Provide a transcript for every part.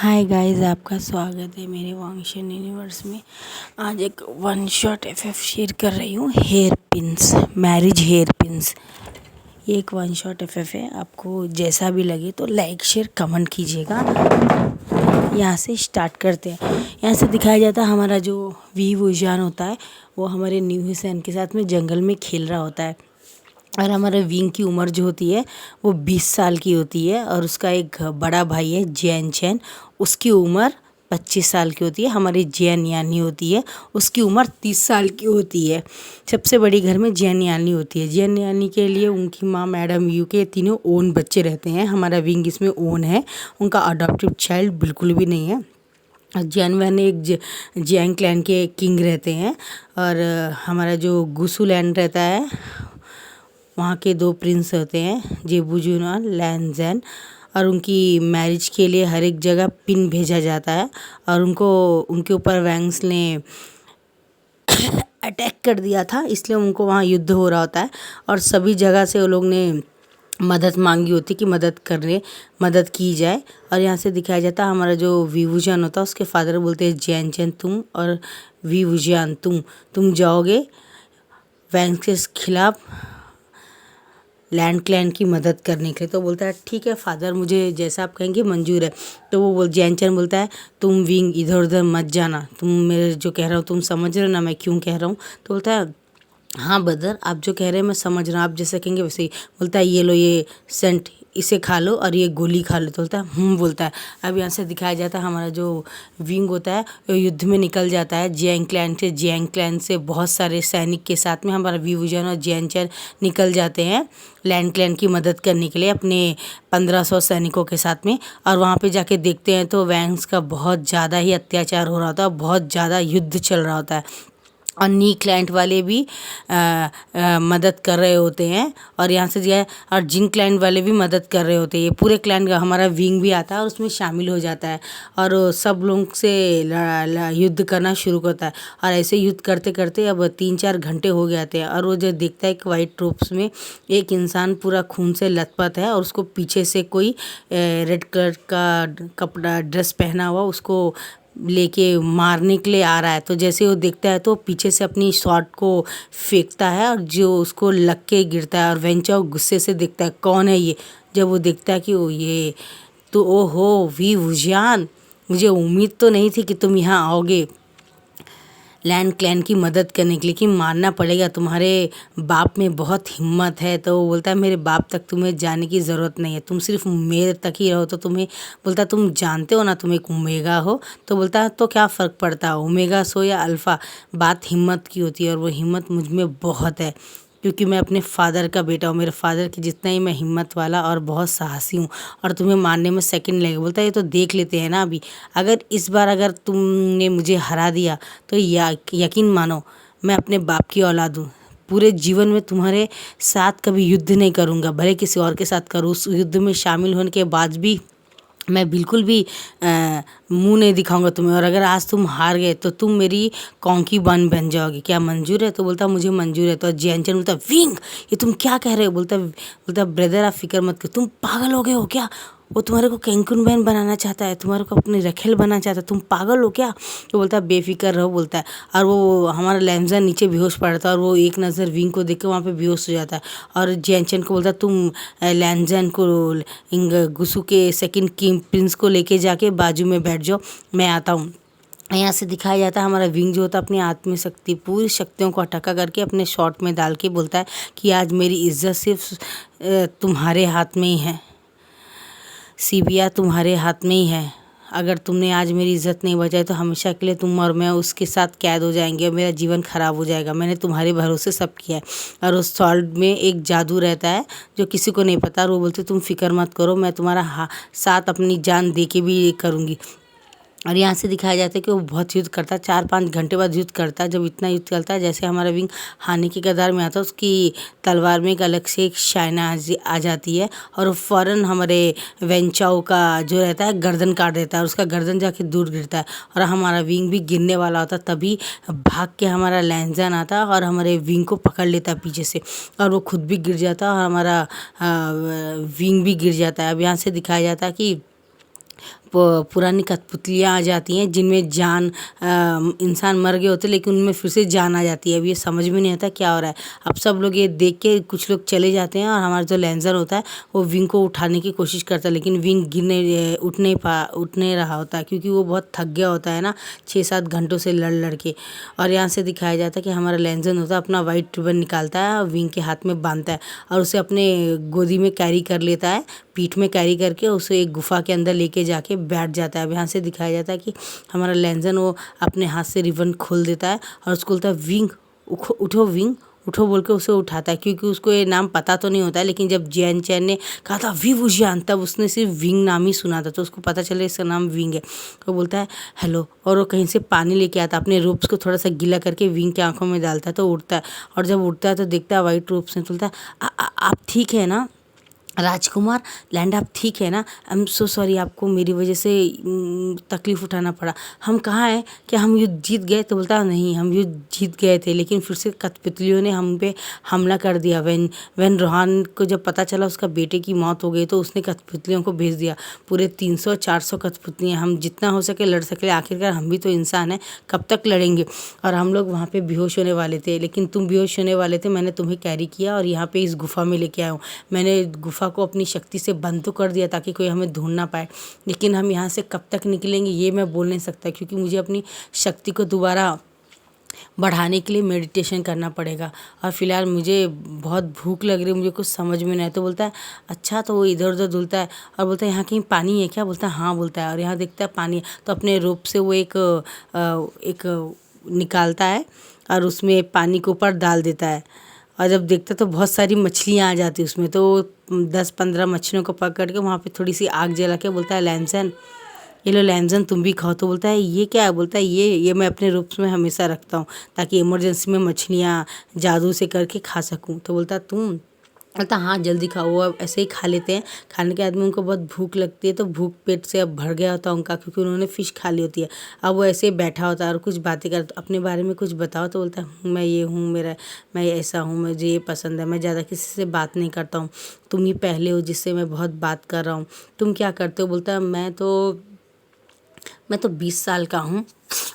Hi guys, आपका स्वागत है मेरे वांगशन यूनिवर्स में। आज एक वन शॉट एफएफ शेयर कर रही हूँ। Hair pins, marriage hair pins. ये एक वन शॉट एफएफ है। आपको जैसा भी लगे तो लाइक शेयर कमेंट कीजिएगा। यहाँ से स्टार्ट करते हैं। यहाँ से दिखाया जाता है हमारा जो वी वुजान होता है वो हमारे न्यू हुसैन के साथ में जंगल में खेल रहा होता है। और हमारे विंग की उम्र जो होती है वो 20 साल की होती है। और उसका एक बड़ा भाई है जैन चैन, उसकी उम्र 25 साल की होती है। हमारी जैन यानी होती है, उसकी उम्र 30 साल की होती है। सबसे बड़ी घर में जैन यानी होती है। जैन यानी के लिए उनकी माँ मैडम यू के तीनों ओन बच्चे रहते हैं। हमारा विंग इसमें ओन है, उनका अडॉप्टिव चाइल्ड बिल्कुल भी नहीं है। जैन वैन एक जैन क्लैन के किंग रहते हैं। और हमारा जो गुसू लैंड रहता है वहाँ के 2 प्रिंस होते हैं, जेबुजुन और लैनजैन। और उनकी मैरिज के लिए हर एक जगह पिन भेजा जाता है। और उनके ऊपर वैंग्स ने अटैक कर दिया था, इसलिए उनको वहाँ युद्ध हो रहा होता है। और सभी जगह से वो लोग ने मदद मांगी होती कि मदद की जाए। और यहाँ से दिखाया जाता है हमारा जो विवुजान होता है उसके फादर बोलते हैं जैन चैन तुम, और विवुजान तुम जाओगे वैंग्स के खिलाफ लैंड क्लैन की मदद करने के लिए। तो बोलता है ठीक है फादर, मुझे जैसा आप कहेंगे मंजूर है। तो वो जैन चैन बोलता है तुम विंग इधर उधर मत जाना, तुम मेरे जो कह रहा हूँ तुम समझ रहे हो ना मैं क्यों कह रहा हूँ। तो बोलता है हाँ ब्रदर, आप जो कह रहे हैं मैं समझ रहा हूँ, आप जैसे कहेंगे वैसे ही। बोलता है ये लो ये सेंट, इसे खा लो और ये गोली खा लो। तो बोलता है बोलता है। अब यहाँ से दिखाया जाता है हमारा जो विंग होता है वो युद्ध में निकल जाता है जियांग क्लैन से बहुत सारे सैनिक के साथ में हमारा विवुजन और जैन चैन निकल जाते हैं लैंड क्लैन की मदद करने के लिए अपने 1500 सैनिकों के साथ में। और वहाँ पे जाके देखते हैं तो वैंग्स का बहुत ज़्यादा ही अत्याचार हो रहा होता है, बहुत ज़्यादा युद्ध चल रहा होता है। और नी क्लाइंट वाले भी मदद कर रहे होते हैं। और यहाँ से जो है और जिन क्लाइंट वाले भी मदद कर रहे होते हैं। ये पूरे क्लाइंट का हमारा विंग भी आता है और उसमें शामिल हो जाता है। और सब लोग से युद्ध करना शुरू करता है। और ऐसे युद्ध करते करते अब 3-4 घंटे हो गए थे। और वो जो देखता है कि वाइट ट्रूप्स में एक इंसान पूरा खून से लथपथ है और उसको पीछे से कोई रेड कलर का कपड़ा ड्रेस पहना हुआ उसको लेके मारने के लिए आ रहा है। तो जैसे वो देखता है तो पीछे से अपनी शॉट को फेंकता है और जो उसको लग के गिरता है। और वेंचाओ गुस्से से देखता है कौन है ये। जब वो देखता है कि वो ये तो ओहो वी वुजान, मुझे उम्मीद तो नहीं थी कि तुम यहाँ आओगे लैंड क्लैन की मदद करने के लिए, कि मानना पड़ेगा तुम्हारे बाप में बहुत हिम्मत है। तो वो बोलता है मेरे बाप तक तुम्हें जाने की ज़रूरत नहीं है, तुम सिर्फ मेरे तक ही रहो। तो तुम्हें बोलता तुम जानते हो ना तुम एक ओमेगा हो। तो बोलता है तो क्या फ़र्क पड़ता है ओमेगा सो या अल्फ़ा, बात हिम्मत की होती है। और वो हिम्मत मुझ में बहुत है क्योंकि मैं अपने फादर का बेटा हूँ। मेरे फादर की जितना ही मैं हिम्मत वाला और बहुत साहसी हूँ। और तुम्हें मारने में सेकंड लगेगा। बोलता है ये तो देख लेते हैं ना अभी, अगर इस बार अगर तुमने मुझे हरा दिया तो यकीन मानो मैं अपने बाप की औलाद हूँ। पूरे जीवन में तुम्हारे साथ कभी युद्ध नहीं करूँगा, भले किसी और के साथ करूँ। उस युद्ध में शामिल होने के बाद भी मैं बिल्कुल भी मुंह नहीं दिखाऊंगा तुम्हें। और अगर आज तुम हार गए तो तुम मेरी कॉन्की बन जाओगे, क्या मंजूर है। तो बोलता मुझे मंजूर है। तो जैनचन बोलता विंग ये तुम क्या कह रहे हो। बोलता ब्रदर आप फिक्र मत करो, तुम पागल हो गए हो क्या। वो तुम्हारे को कैंकुन बहन बनाना चाहता है, तुम्हारे को अपनी रखेल बनाना चाहता है, तुम पागल हो क्या। तो बोलता है बेफिक्र रहो। बोलता है और वो हमारा लैंजा नीचे बेहोश पड़ा था और वो एक नज़र विंग को देख के वहाँ पे बेहोश हो जाता है। और जैनचन को बोलता तुम लैंजन को गुसू के सेकंड किंग प्रिंस को लेके जाके बाजू में बैठ जाओ, मैं आता हूँ। यहाँ से दिखाया जाता है हमारा विंग जो होता है अपनी आत्मिक शक्ति पूरी शक्तियों को अटका करके अपने शॉट में डाल के बोलता है कि आज मेरी इज्जत सिर्फ तुम्हारे हाथ में ही है, सीबिया तुम्हारे हाथ में ही है। अगर तुमने आज मेरी इज़्ज़त नहीं बचाई तो हमेशा के लिए तुम और मैं उसके साथ कैद हो जाएंगे और मेरा जीवन ख़राब हो जाएगा। मैंने तुम्हारे भरोसे सब किया है। और उस सॉल्ट में एक जादू रहता है जो किसी को नहीं पता। और वो बोलते तुम फिक्र मत करो, मैं तुम्हारा साथ अपनी जान दे के भी करूँगी। और यहाँ से दिखाया जाता है कि वो बहुत युद्ध करता है, 4-5 घंटे बाद युद्ध करता है। जब इतना युद्ध करता है जैसे हमारा विंग हानि के कगार में आता है, उसकी तलवार में एक अलग से एक शाइना आ जाती है और वो फ़ौरन हमारे वेंचाओ का जो रहता है गर्दन काट देता है और उसका गर्दन जाके दूर गिरता है। और हमारा विंग भी गिरने वाला होता है, तभी भाग के हमारा लैंजन आता है और हमारे विंग को पकड़ लेता है पीछे से। और वो खुद भी गिर जाता है और हमारा विंग भी गिर जाता है। अब यहाँ से दिखाया जाता है कि पुरानी कठपुतलियाँ आ जाती हैं जिनमें जान इंसान मर गए होते लेकिन उनमें फिर से जान आ जाती है। अब ये समझ में नहीं आता क्या हो रहा है। अब सब लोग ये देख के कुछ लोग चले जाते हैं और हमारा जो लेंसर होता है वो विंग को उठाने की कोशिश करता है, लेकिन विंग उठ नहीं रहा होता है क्योंकि वो बहुत थक गया होता है ना 6-7 घंटों से लड़ लड़ के। और यहाँ से दिखाया जाता है कि हमारा लेंसर होता है अपना वाइट रिबन निकालता है और विंग के हाथ में बांधता है और उसे अपने गोदी में कैरी कर लेता है, पीठ में कैरी करके उसे एक गुफा के अंदर लेके जाके बैठ जाता है। अब यहाँ से दिखाया जाता है कि हमारा लेंसर वो अपने हाथ से रिबन खोल देता है और उसको बोलता है विंग उठो, विंग उठो बोल के उसे उठाता है क्योंकि उसको ये नाम पता तो नहीं होता है। लेकिन जब जियान चैन ने कहा था वी वुजियान, तब उसने सिर्फ विंग नाम ही सुना था तो उसको पता चला इसका नाम विंग है। वो बोलता है हेलो, और वो कहीं से पानी लेके आता है, अपने रोप्स को थोड़ा सा गीला करके विंग की आंखों में डालता है तो उड़ता है। और जब उड़ता है तो देखता है वाइट रोप्स ने, बोलता है आप ठीक है ना राजकुमार, लैंड आप ठीक है ना? आई एम सो सॉरी, आपको मेरी वजह से तकलीफ़ उठाना पड़ा। हम कहाँ हैं, क्या हम युद्ध जीत गए? तो बोलता है नहीं, हम युद्ध जीत गए थे लेकिन फिर से कठपुतलियों ने हम पे हमला कर दिया। वैन रोहान को जब पता चला उसका बेटे की मौत हो गई तो उसने कठपुतलियों को भेज दिया, पूरे 300-400 कठपुतलियाँ। हम जितना हो सके लड़ सके, आखिरकार हम भी तो इंसान हैं, कब तक लड़ेंगे? और हम लोग वहाँ पे बेहोश होने वाले थे लेकिन तुम बेहोश होने वाले थे, मैंने तुम्हें कैरी किया और यहाँ पे इस गुफा में लेके आया हूँ। मैंने गुफा को अपनी शक्ति से बंद तो कर दिया ताकि कोई हमें ढूंढ ना पाए, लेकिन हम यहाँ से कब तक निकलेंगे ये मैं बोल नहीं सकता क्योंकि मुझे अपनी शक्ति को दोबारा बढ़ाने के लिए मेडिटेशन करना पड़ेगा और फिलहाल मुझे बहुत भूख लग रही है, मुझे कुछ समझ में नहीं आया। तो बोलता है अच्छा, तो वो इधर उधर धुलता है और बोलता है यहाँ कहीं पानी है क्या? बोलता है हाँ, बोलता है, और यहाँ देखता है पानी है। तो अपने रोप से वो एक निकालता है और उसमें पानी के ऊपर डाल देता है और जब देखता तो बहुत सारी मछलियाँ आ जाती उसमें। तो 10-15 मछलियों को पकड़ के वहाँ पे थोड़ी सी आग जला के बोलता है लैंसन, ये लो लैंसन तुम भी खाओ। तो बोलता है ये क्या है? बोलता है ये मैं अपने रूप्स में हमेशा रखता हूँ ताकि इमरजेंसी में मछलियाँ जादू से करके खा सकूँ। तो बोलता तुम, बोलता हाँ जल्दी खाओ। वो अब ऐसे ही खा लेते हैं। खाने के बाद में उनको बहुत भूख लगती है तो भूख पेट से अब भर गया होता है उनका क्योंकि उन्होंने फ़िश खा ली होती है। अब वो ऐसे ही बैठा होता है और कुछ बातें कर, तो अपने बारे में कुछ बताओ। तो बोलता है मैं ये हूँ, मैं ऐसा हूँ, मुझे ये पसंद है, मैं ज़्यादा किसी से बात नहीं करता हूँ, तुम ही पहले हो जिससे मैं बहुत बात कर रहा हूँ। तुम क्या करते हो? बोलता है मैं तो 20 साल का हूँ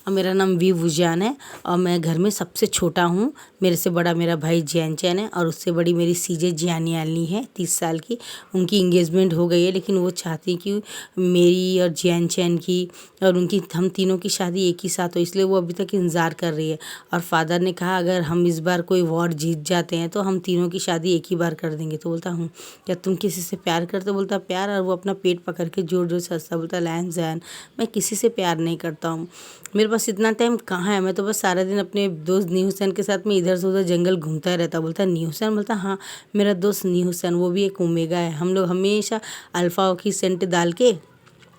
और मेरा नाम वी वुजियान है और मैं घर में सबसे छोटा हूँ। मेरे से बड़ा मेरा भाई जियान चैन है और उससे बड़ी मेरी सीजे जियानियाली है 30 साल की। उनकी इंगेजमेंट हो गई है लेकिन वो चाहती कि मेरी और जियान चैन की और उनकी, हम तीनों की शादी एक ही साथ हो, इसलिए वो अभी तक इंतज़ार कर रही है। और फादर ने कहा अगर हम इस बार कोई वॉर जीत जाते हैं तो हम तीनों की शादी एक ही बार कर देंगे। तो बोलता हूँ क्या तुम किसी से प्यार करते? बोलता प्यार, और वो अपना पेट पकड़ के जोर जोर से हंसता। बोलता लैन जैन, मैं किसी से प्यार नहीं करता हूँ, मेरे पास इतना टाइम कहाँ है, मैं तो बस सारा दिन अपने दोस्त नी हुसैन के साथ में इधर से उधर जंगल घूमता रहता। बोलता नी हुसैन? बोलता हाँ, मेरा दोस्त नी हुसैन, वो भी एक ओमेगा है, हम लोग हमेशा अल्फ़ा की सेंट डाल के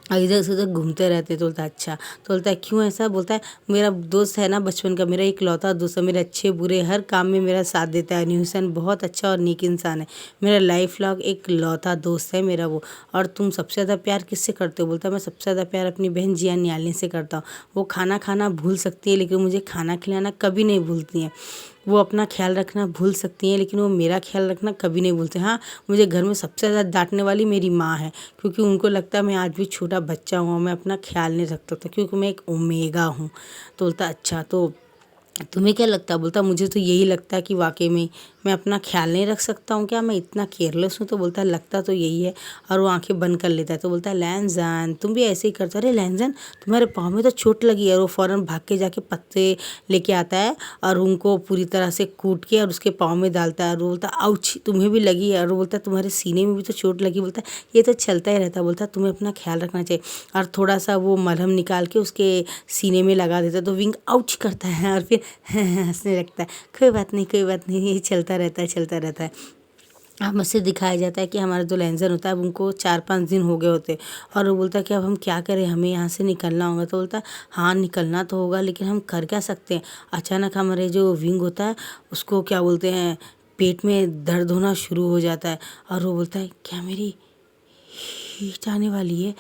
और इधर से उधर घूमते रहते। तो बोलता अच्छा। तो बोलता है क्यों ऐसा? बोलता है मेरा दोस्त है ना बचपन का, मेरा एक लौता दोस्त है, मेरे अच्छे बुरे हर काम में मेरा साथ देता है। नी हुसैन बहुत अच्छा और नेक इंसान है, मेरा लाइफ लॉन्ग एक लौता दोस्त है मेरा वो। और तुम सबसे ज़्यादा प्यार किससे करते हो? बोलता है मैं सबसे ज़्यादा प्यार अपनी बहन जिया नियाली से करता हूँ। वो खाना खाना भूल सकती है लेकिन मुझे खाना खिलाना कभी नहीं भूलती हैं। वो अपना ख्याल रखना भूल सकती हैं लेकिन वो मेरा ख्याल रखना कभी नहीं भूलते। हाँ, मुझे घर में सबसे ज़्यादा डांटने वाली मेरी माँ है क्योंकि उनको लगता है मैं आज भी छोटा बच्चा हूँ और मैं अपना ख्याल नहीं रख सकता क्योंकि मैं एक ओमेगा हूँ। तो बोलता अच्छा, तो तुम्हें क्या लगता है? बोलता मुझे तो यही लगता है कि वाकई में मैं अपना ख्याल नहीं रख सकता हूँ, क्या मैं इतना केयरलेस हूँ? तो बोलता है लगता तो यही है, और वो आंखें बंद कर लेता है। तो बोलता है लैंजन तुम भी ऐसे ही करते? अरे लैंजन तुम्हारे पाँव में तो चोट लगी है। और वो फ़ौरन भाग के जाके पत्ते लेके आता है और उनको पूरी तरह से कूट के और उसके पाँव में डालता है और वो बोलता है आउच तुम्हें भी लगी है? और वो बोलता है तुम्हारे सीने में भी तो चोट लगी। बोलता है ये तो चलता ही रहता है। बोलता है तुम्हें अपना ख्याल रखना चाहिए, और थोड़ा सा वो मलहम निकाल के उसके सीने में लगा देता है तो विंग आउच करता है और फिर हंसने लगता है। कोई बात नहीं, कोई बात नहीं, ये चलता रहता है, चलता रहता है। अब मुझसे दिखाया जाता है कि हमारा जो लेंसर होता है अब उनको 4-5 दिन हो गए होते और वो बोलता है कि अब हम क्या करें, हमें यहाँ से निकलना होगा। तो बोलता है हाँ निकलना तो होगा लेकिन हम कर क्या सकते हैं? अचानक हमारे जो विंग होता है उसको क्या बोलते हैं, पेट में दर्द होना शुरू हो जाता है और वो बोलता है क्या मेरी हीट आने वाली है?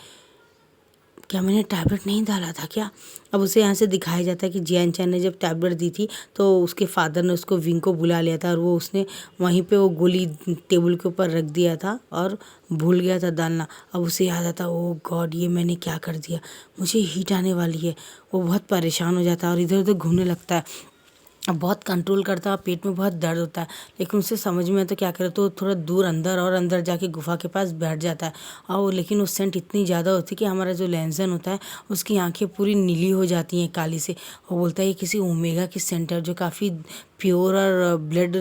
क्या मैंने टैबलेट नहीं डाला था क्या? अब उसे यहाँ से दिखाया जाता है कि जियान चैन ने जब टैबलेट दी थी तो उसके फादर ने उसको विंग को बुला लिया था और वो उसने वहीं पे वो गोली टेबल के ऊपर रख दिया था और भूल गया था डालना। अब उसे याद आता, ओ गॉड, ये मैंने क्या कर दिया, मुझे हीट आने वाली है। वो बहुत परेशान हो जाता है और इधर उधर घूमने लगता है। अब बहुत कंट्रोल करता है, पेट में बहुत दर्द होता है, लेकिन उसे समझ में तो क्या करे, तो थोड़ा दूर अंदर और अंदर जाके गुफा के पास बैठ जाता है। और लेकिन वो सेंट इतनी ज़्यादा होती है कि हमारा जो लैंसन होता है उसकी आंखें पूरी नीली हो जाती हैं काली से। वो बोलता है ये किसी ओमेगा की सेंट है जो काफ़ी प्योर और ब्लड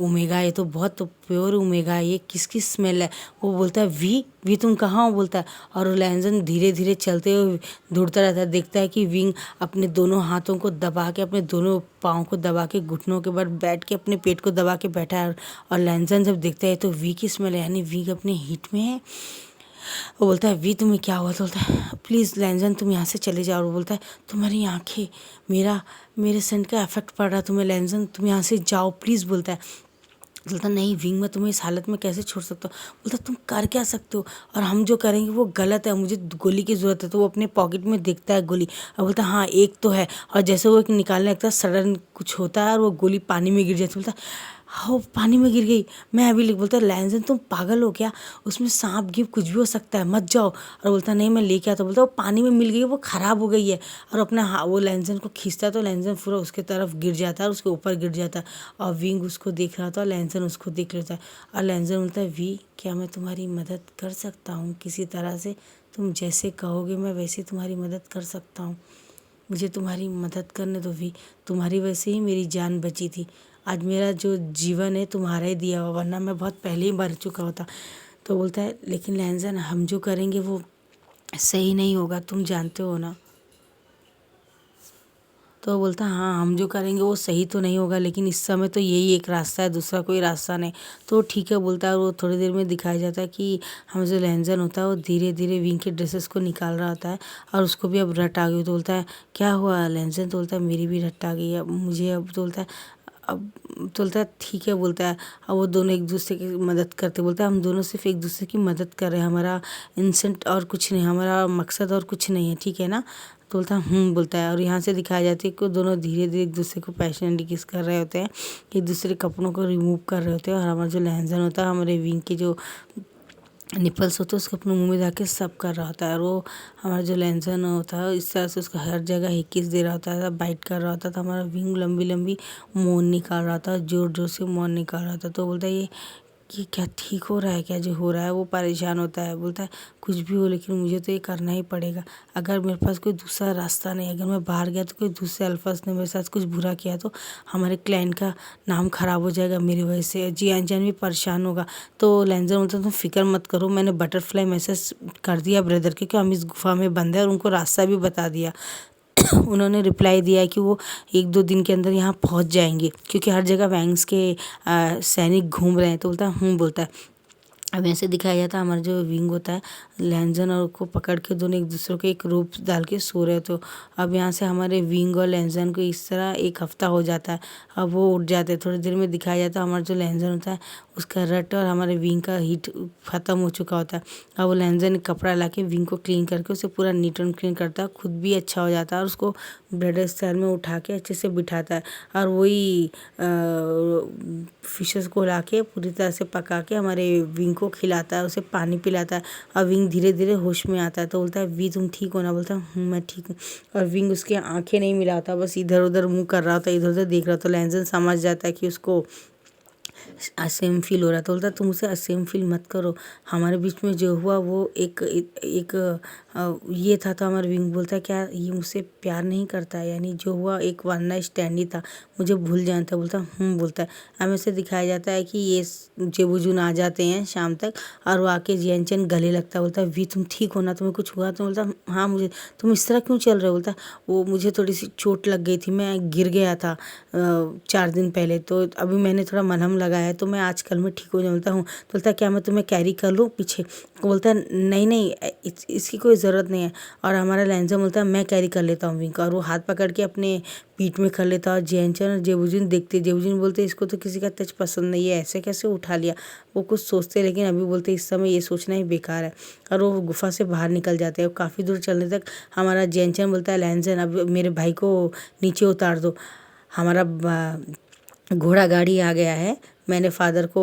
ओमेगा है, तो बहुत प्योर ओमेगा है, ये किसकी स्मेल है? वो बोलता है वी तुम कहाँ हो, बोलता है। और लैंसन धीरे धीरे चलते हुए दौड़ता रहता है, देखता है कि विंग अपने दोनों हाथों को दबा के, अपने दोनों पाँव को दबा के, घुटनों के बल बैठ के अपने पेट को दबा के बैठा है। और लैंसन जब देखता है तो वी की स्मेल है, यानी वी अपने हीट में है। वो बोलता है वी तुम्हें क्या हुआ? तो बोलता है प्लीज़ लैंसन तुम यहाँ से चले जाओ। और वो बोलता है तुम्हारी आंखें, मेरे सेंट का इफेक्ट पड़ रहा है तुम्हें, लैंसन तुम यहाँ से जाओ प्लीज़, बोलता है। बोलता नहीं विंग, मैं तुम्हें इस हालत में कैसे छोड़ सकता हूँ? बोलता तुम कर क्या सकते हो, और हम जो करेंगे वो गलत है, मुझे गोली की ज़रूरत है। तो वो अपने पॉकेट में देखता है गोली और बोलता हाँ एक तो है। और जैसे वो एक निकालने लगता है सडन कुछ होता है और वो गोली पानी में गिर जाती है। बोलता हाँ पानी में गिर गई, मैं अभी लिख। बोलता लैंसन तुम पागल हो क्या, उसमें सांप गिप कुछ भी हो सकता है, मत जाओ। और बोलता नहीं मैं लेके आता। बोलता वो पानी में मिल गई, वो ख़राब हो गई है। और अपना वो लैंसन को खींचता है तो लैंसन पूरा उसके तरफ गिर जाता है और उसके ऊपर गिर जाता है। और विंग उसको देख रहा था और लैंसन उसको देख लेता है। और लैंसन बोलता है वी क्या मैं तुम्हारी मदद कर सकता हूँ किसी तरह से? तुम जैसे कहोगे मैं वैसे तुम्हारी मदद कर सकता हूँ, मुझे तुम्हारी मदद करने दो वी, तुम्हारी वजह से ही मेरी जान बची थी। आज मेरा जो जीवन है तुम्हारा ही दिया हुआ, वरना मैं बहुत पहले ही मर चुका होता। तो बोलता है लेकिन लैंसन हम जो करेंगे वो सही नहीं होगा, तुम जानते हो ना। तो बोलता हाँ हम जो करेंगे वो सही तो नहीं होगा, लेकिन इस समय तो यही एक रास्ता है, दूसरा कोई रास्ता नहीं। तो ठीक है बोलता है। और वो थोड़ी देर में दिखाया जाता है कि हम जो लैंसन होता है वो धीरे धीरे विंग के ड्रेसेस को निकाल रहा होता है और उसको भी अब रट आ गई। तो बोलता है क्या हुआ लैंसन? तो बोलता है मेरी भी रट आ गई है, अब मुझे अब। तो बोलता है अब, तो बोलता है ठीक है बोलता है। अब वो दोनों एक दूसरे की मदद करते, बोलता है हम दोनों सिर्फ एक दूसरे की मदद कर रहे हैं, हमारा इंसेंट और कुछ नहीं, हमारा मकसद और कुछ नहीं है, ठीक है ना? तो बोलता है बोलता है। और यहाँ से दिखाया जाता है कि दोनों धीरे धीरे एक दूसरे को पैशनेटली किस कर रहे होते हैं, एक दूसरे कपड़ों को रिमूव कर रहे होते हैं। और हमारा जो लैंसन होता है, हमारे विंग के जो निपल्स होते हैं उसको अपने मुंह में जाके सब कर रहा होता है। और वो हमारा जो लैंसन होता है इस तरह से उसका हर जगह ही किस दे रहा होता है, बाइट कर रहा होता था। हमारा विंग लंबी लंबी मौन निकाल रहा था, जोर जोर से मौन निकाल रहा था। तो बोलता है ये क्या ठीक हो रहा है क्या जो हो रहा है? वो परेशान होता है, बोलता है कुछ भी हो लेकिन मुझे तो ये करना ही पड़ेगा। अगर मेरे पास कोई दूसरा रास्ता नहीं, अगर मैं बाहर गया तो कोई दूसरे अल्फाज ने मेरे साथ कुछ बुरा किया तो हमारे क्लाइंट का नाम खराब हो जाएगा मेरी वजह से, जियान चैन भी परेशान होगा। तो लैंसन बोलता तुम फिक्र मत करो, मैंने बटरफ्लाई मैसेज कर दिया ब्रदर के कि हम इस गुफा में बंद है और उनको रास्ता भी बता दिया। उन्होंने रिप्लाई दिया है कि वो 1-2 दिन के अंदर यहाँ पहुँच जाएंगे, क्योंकि हर जगह वैंग्स के सैनिक घूम रहे हैं। तो बोलता है बोलता है। अब ऐसे दिखाया जाता है हमारा जो विंग होता है लैंसन और को पकड़ के दोनों एक दूसरे को एक रूप डाल के सो रहे। तो अब यहाँ से हमारे विंग और लैंसन को इस तरह 1 हफ्ता हो जाता है। अब वो उठ जाते हैं, थोड़ी देर में दिखाया जाता है हमारा जो लैंसन होता है उसका रट और हमारे विंग का हीट ख़त्म हो चुका होता है। अब वो लैंसन कपड़ा ला के विंग को क्लीन करके उसे पूरा नीट एंड क्लीन करता है, खुद भी अच्छा हो जाता है और उसको ब्रेड स्टाइल में उठा के अच्छे से बिठाता है। और वही फिशेस को ला के पूरी तरह से पका के हमारे विंग को खिलाता है, उसे पानी पिलाता है। और विंग धीरे धीरे होश में आता है। तो बोलता है वी तुम ठीक हो ना? बोलता हूँ मैं ठीक हूँ। और विंग उसकी आंखें नहीं मिलाता, बस इधर उधर मुंह कर रहा होता है, इधर उधर देख रहा था। लैंसन समझ जाता है कि उसको असेम फील हो रहा था। बोलता तुम उसे असेम फील मत करो, हमारे बीच में जो हुआ वो एक ये था। तो हमारा विंग बोलता है क्या ये मुझसे प्यार नहीं करता है? यानी जो हुआ एक वन नाइट स्टैंड ही था, मुझे भूल जाना था। बोलता बोलता है। हमें से दिखाया जाता है कि ये जेबुजुन आ जाते हैं शाम तक और वो आके जियान चैन गले लगता है। बोलता है वी तुम ठीक हो ना, तुम्हें कुछ हुआ? तो बोलता हाँ मुझे। तुम इस तरह क्यों चल रहे हो? बोलता वो मुझे थोड़ी सी चोट लग गई थी, मैं गिर गया था 4 दिन पहले, तो अभी मैंने थोड़ा मलहम लगाया आया है तो मैं आज कल में ठीक हो जाऊँ। बोलता हूँ, तो बोलता है क्या मैं तुम्हें कैरी कर लूँ पीछे? वो बोलता है नहीं नहीं, इसकी कोई ज़रूरत नहीं है। और हमारा लैंजन बोलता है मैं कैरी कर लेता हूँ विंग का, और वो हाथ पकड़ के अपने पीठ में कर लेता। और जैनचन और जेबूजन देखते, जेबूजन बोलते इसको तो किसी का टच पसंद नहीं है, ऐसे कैसे उठा लिया। वो कुछ सोचते, लेकिन अभी बोलते इस समय ये सोचना ही बेकार है। और वो गुफा से बाहर निकल जाते हैं। काफ़ी दूर चलने तक हमारा जैनचन बोलता है लैंजन अब मेरे भाई को नीचे उतार दो, हमारा घोड़ा गाड़ी आ गया है, मैंने फादर को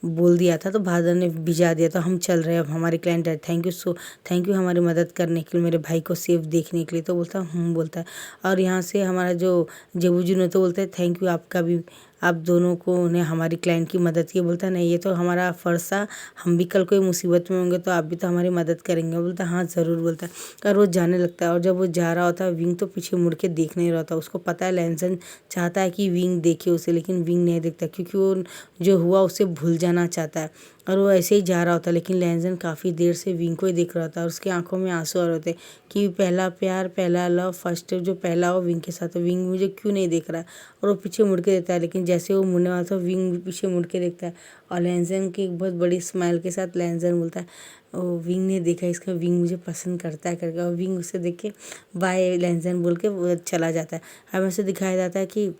बोल दिया था तो फादर ने भिजा दिया, तो हम चल रहे हैं अब, हमारे क्लाइंट है, थैंक यू हमारी मदद करने के लिए, मेरे भाई को सेफ देखने के लिए। तो बोलता बोलता है। और यहाँ से हमारा जो जेबूजू ने तो बोलते हैं थैंक यू आपका भी, आप दोनों को ने हमारी क्लाइंट की मदद की। बोलता है नहीं, ये तो हमारा फ़र्ज़ था, हम भी कल कोई मुसीबत में होंगे तो आप भी तो हमारी मदद करेंगे। बोलता है हाँ ज़रूर। बोलता है और वो जाने लगता है। और जब वो जा रहा होता है, विंग तो पीछे मुड़ के देख नहीं रहा था। उसको पता है लैंसन चाहता है कि विंग देखे उसे, लेकिन विंग नहीं देखता, क्योंकि वो जो हुआ उसे भूल जाना चाहता है। और वो ऐसे ही जा रहा होता, लेकिन लैंसन काफ़ी देर से विंग को ही देख रहा था, और उसकी आंखों में आंसू आ रहे होते कि पहला प्यार, पहला लव, फर्स्ट जो पहला हो विंग के साथ, विंग मुझे क्यों नहीं देख रहा है। और वो पीछे मुड़ के देखता है, लेकिन जैसे वो मुड़ने वाला था विंग भी पीछे मुड़ के देखता है। और लैंसन की एक बहुत बड़ी स्माइल के साथ लैंसन बोलता है ओ विंग ने देखा इसका, विंग मुझे पसंद करता है करके। और विंग उसे देख के बाय लैंसन बोल के वो चला जाता है। हमें उसे दिखाया जाता है कि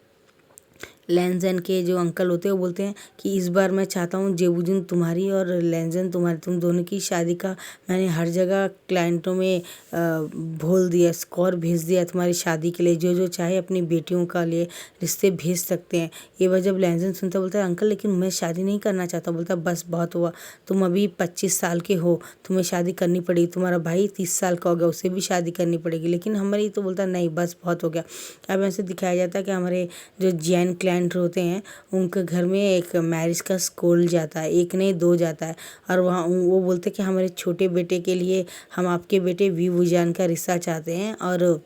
लैंजन के जो अंकल होते हैं वो बोलते हैं कि इस बार मैं चाहता हूँ जेबूजन तुम्हारी और लैंजन तुम्हारी, तुम दोनों की शादी का मैंने हर जगह क्लाइंटों में बोल दिया, स्कोर भेज दिया तुम्हारी शादी के लिए, जो जो चाहे अपनी बेटियों का लिए रिश्ते भेज सकते हैं। ये बार जब लैंजन सुनता बोलता है अंकल लेकिन मैं शादी नहीं करना चाहता। बोलता बस बहुत हुआ, तुम अभी 25 साल के हो, तुम्हें शादी करनी पड़ेगी, तुम्हारा भाई 30 साल का हो गया, उसे भी शादी करनी पड़ेगी, लेकिन हमारी तो बोलता नहीं बस बहुत हो गया। अब ऐसे दिखाया जाता है कि हमारे जो जैन क्लाइंट होते हैं उनके घर में एक मैरिज का स्कूल जाता है, एक नहीं दो जाता है। और वहाँ वो बोलते हैं कि हमारे छोटे बेटे के लिए हम आपके बेटे वीवूजान का रिश्ता चाहते हैं, और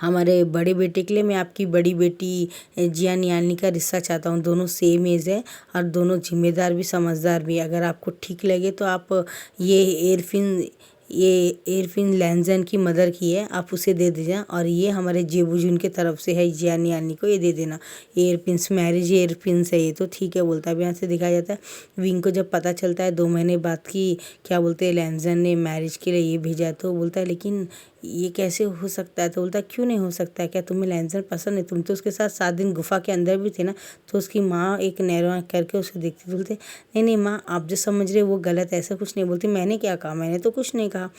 हमारे बड़े बेटे के लिए मैं आपकी बड़ी बेटी जियान यानी का रिश्ता चाहता हूँ। दोनों सेम एज है और दोनों जिम्मेदार भी समझदार भी। अगर आपको ठीक लगे तो आप ये एयरफिन लैंजन की मदर की है, आप उसे दे दीजिए। और ये हमारे जेबूजून की तरफ से है जियान यानी को, ये दे देना। एयरपिन्स मैरिज एयरपिन्स है ये, तो ठीक है बोलता है। अब यहाँ से दिखाया जाता है विंग को जब पता चलता है 2 महीने बाद की क्या बोलते हैं लैंजन ने मैरिज के लिए ये भेजा है, तो बोलता है लेकिन ये कैसे हो सकता है। तो बोलता है क्यों नहीं हो सकता है, क्या तुम्हें लैंजन पसंद है? तुम तो उसके साथ 7 दिन गुफा के अंदर भी थे ना। तो उसकी माँ एक नैरो आँख करके उसे देखती, बोलते नहीं नहीं माँ आप जो समझ रहे हो वो गलत है, ऐसा कुछ नहीं। बोलती मैंने क्या कहा, मैंने तो कुछ नहीं कहा।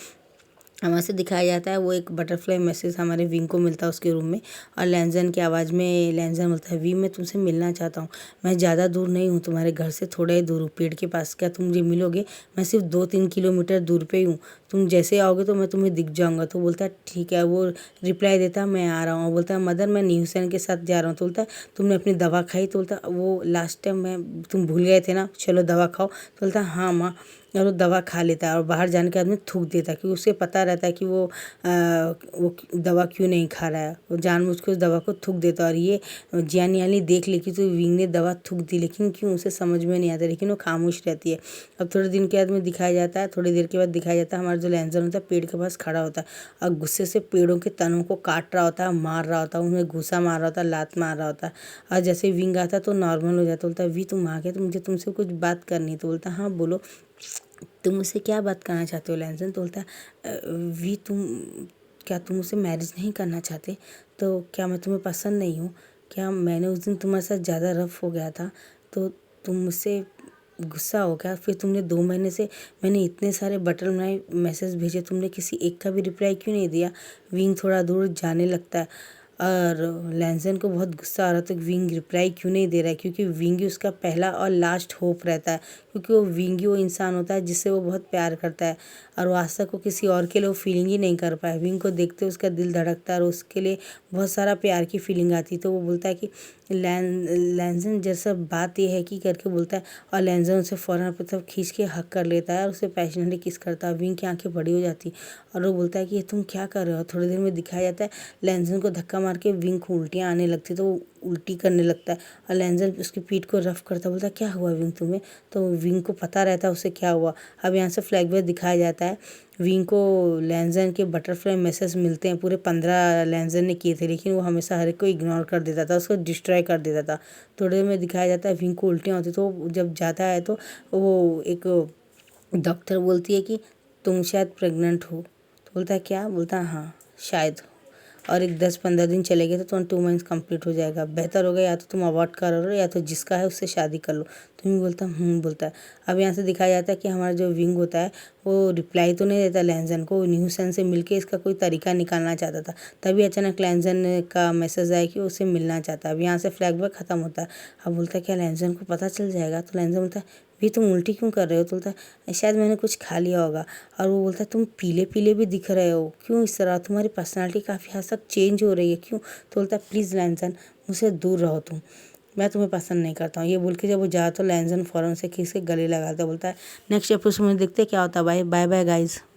वहाँ से दिखाया जाता है वो एक बटरफ्लाई मैसेज हमारे विंग को मिलता है उसके रूम में। और लैंजन की आवाज़ में लैंजन बोलता है वी मैं तुमसे मिलना चाहता हूँ, मैं ज़्यादा दूर नहीं हूँ, तुम्हारे घर से थोड़ा ही दूर हूँ, पेड़ के पास। क्या तुम मुझे मिलोगे? मैं सिर्फ 2-3 किलोमीटर दूर पे ही हूँ, तुम जैसे आओगे तो मैं तुम्हें दिख जाऊँगा। तो बोलता है ठीक है। वो रिप्लाई देता है मैं आ रहा हूँ। बोलता है मदर मैं न्यूसेन के साथ जा रहा हूँ। तो बोलता है तुमने अपनी दवा खाई? तो बोलता वो लास्ट टाइम तुम भूल गए थे ना, चलो दवा खाओ। तो बोलता है हाँ माँ। और वो दवा खा लेता है और बाहर जाने के आदमी थूक देता है, क्योंकि उसे पता रहता है कि वो दवा क्यों नहीं खा रहा है। वो जानबूझ के उस दवा को थूक देता है। और ये जियान यानी देख लेती तो विंग ने दवा थूक दी, लेकिन क्यों उसे समझ में नहीं आता, लेकिन वो खामोश रहती है। अब थोड़े दिन के बाद में दिखाया जाता है, थोड़ी देर के बाद दिखाया जाता है हमारा जो लैंजन होता है पेड़ के पास खड़ा होता है और गुस्से से पेड़ों के तनों को काट रहा होता है, मार रहा होता है, उन्हें घूसा मार रहा होता है, लात मार रहा होता है। और जैसे विंग आता तो नॉर्मल हो जाता। बोलता है वी तुम आ गए तो मुझे तुमसे कुछ बात करनी है। तो बोलता हाँ बोलो, तुम मुझसे क्या बात करना चाहते हो लैंजन? तो बोलता है वी तुम मुझसे मैरिज नहीं करना चाहते? तो क्या मैं तुम्हें पसंद नहीं हूँ? क्या मैंने उस दिन तुम्हारे साथ ज़्यादा रफ हो गया था तो तुम मुझसे गुस्सा हो गया? फिर तुमने 2 महीने से मैंने इतने सारे बटरफ्लाई मैसेज भेजे, तुमने किसी एक का भी रिप्लाई क्यों नहीं दिया? विंग थोड़ा दूर जाने लगता है और लैंजन को बहुत गुस्सा आ रहा था कि विंग रिप्लाई क्यों नहीं दे रहा है, क्योंकि विंग ही उसका पहला और लास्ट होप रहता है। क्योंकि वो विंग ही वो इंसान होता है जिससे वो बहुत प्यार करता है और वो आज तक वो किसी और के लिए वो फीलिंग ही नहीं कर पाया। विंग को देखते उसका दिल धड़कता है और उसके लिए बहुत सारा प्यार की फीलिंग आती। तो वो बोलता है कि लैंजन जैसा बात ये है कि करके बोलता है। और लैंजन उसे फ़ौरन अपनी तरफ खींच के हक कर लेता है और उसे पैशनेटली किस करता है। विंग की आंखें बड़ी हो जाती और वो बोलता है कि ये तुम क्या कर रहे हो। थोड़ी देर में दिखाया जाता है लैंजन को धक्का मार के विंग को उल्टियाँ आने लगती है, तो वो उल्टी करने लगता है और लैंजन उसकी पीठ को रफ करता है, बोलता है क्या हुआ विंग तुम्हें। तो विंग को पता रहता है उसे क्या हुआ। अब यहाँ से फ्लैशबैक दिखाया जाता है विंग को लैंजन के बटरफ्लाई मैसेज मिलते हैं, पूरे 15 लैंजन ने किए थे, लेकिन वो हमेशा हर एक को इग्नोर कर देता था, उसको डिस्ट्रॉय कर देता था। थोड़ी देर में दिखाया जाता है विंग को उल्टियाँ होती, तो जब जाता है तो वो एक डॉक्टर बोलती है कि तुम शायद प्रेग्नेंट हो। तो बोलता है क्या, बोलता है हाँ शायद, और एक 10-15 दिन चले गए तो तुम्हारा 2 मंथ्स कंप्लीट हो जाएगा, बेहतर होगा या तो तुम अवॉइड करो या तो जिसका है उससे शादी कर लो। तो भी बोलता बोलता है। अब यहाँ से दिखाया जाता है कि हमारा जो विंग होता है वो रिप्लाई तो नहीं देता लैंजन को, न्यू सन से मिलके इसका कोई तरीका निकालना चाहता था। तभी अचानक लैंजन का मैसेज आया कि उससे मिलना चाहता है। अब यहाँ से फ्लैशबैक खत्म होता है। अब बोलता है क्या लैंजन को पता चल जाएगा। तो लैंजन बोलता है भी तुम उल्टी क्यों कर रहे हो। तो बोलता है शायद मैंने कुछ खा लिया होगा। और वो बोलता है तुम पीले पीले भी दिख रहे हो, क्यों इस तरह, तुम्हारी पर्सनालिटी काफ़ी हद तक चेंज हो रही है, क्यों। तो बोलता है प्लीज़ लैंजन मुझसे दूर रहो तुम, मैं तुम्हें पसंद नहीं करता हूँ। ये बोल के जब वो जाता तो लैंजन फ़ौरन से खींच के गले लगाता, बोलता है नेक्स्ट एपिसोड में देखते क्या होता है। Bye bye bye guys.